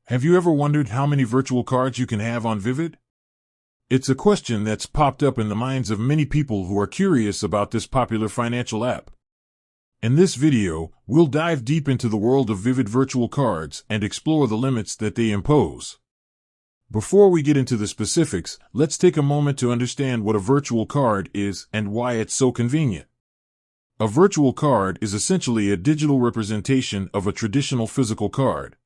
Have you ever wondered how many virtual cards you can have on Vivid? It's a question that's popped up in the minds of many people who are curious about this popular financial app. In this video, we'll dive deep into the world of Vivid virtual cards and explore the limits that they impose. Before we get into the specifics, let's take a moment to understand what a virtual card is and why it's so convenient. A virtual card is essentially a digital representation of a traditional physical card.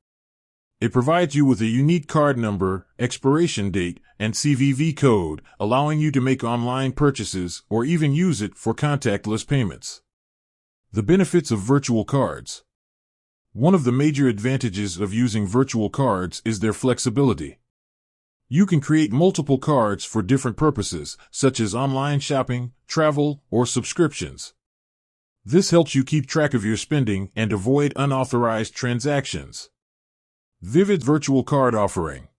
It provides you with a unique card number, expiration date, and CVV code, allowing you to make online purchases or even use it for contactless payments. The benefits of virtual cards. One of the major advantages of using virtual cards is their flexibility. You can create multiple cards for different purposes, such as online shopping, travel, or subscriptions. This helps you keep track of your spending and avoid unauthorized transactions. Vivid virtual card offering.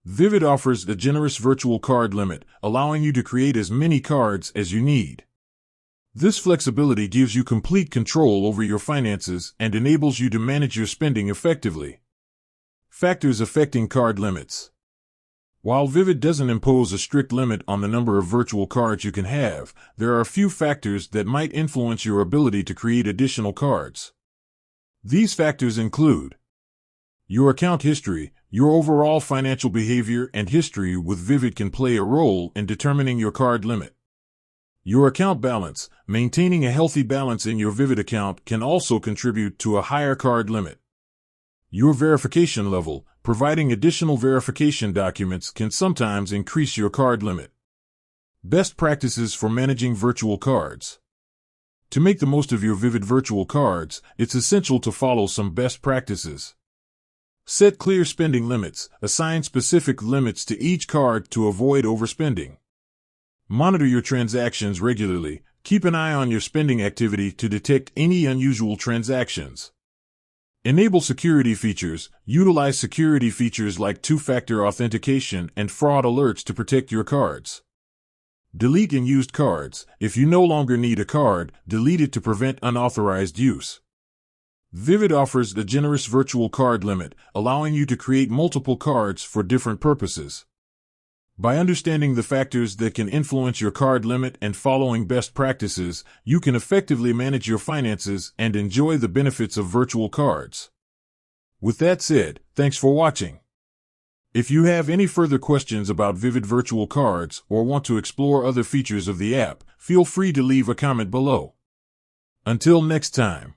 Vivid offers a generous virtual card limit, allowing you to create as many cards as you need. This flexibility gives you complete control over your finances and enables you to manage your spending effectively. Factors affecting card limits. While Vivid doesn't impose a strict limit on the number of virtual cards you can have, there are a few factors that might influence your ability to create additional cards. These factors include your account history. Your overall financial behavior and history with Vivid can play a role in determining your card limit. Your account balance. Maintaining a healthy balance in your Vivid account can also contribute to a higher card limit. Your verification level. Providing additional verification documents can sometimes increase your card limit. Best practices for managing virtual cards. To make the most of your Vivid virtual cards, it's essential to follow some best practices. Set clear spending limits. Assign specific limits to each card to avoid overspending. Monitor your transactions regularly. Keep an eye on your spending activity to detect any unusual transactions. Enable security features. Utilize security features like two-factor authentication and fraud alerts to protect your cards. Delete unused cards. If you no longer need a card, delete it to prevent unauthorized use. Vivid offers a generous virtual card limit, allowing you to create multiple cards for different purposes. By understanding the factors that can influence your card limit and following best practices, you can effectively manage your finances and enjoy the benefits of virtual cards. With that said, thanks for watching. If you have any further questions about Vivid virtual cards or want to explore other features of the app, feel free to leave a comment below. Until next time.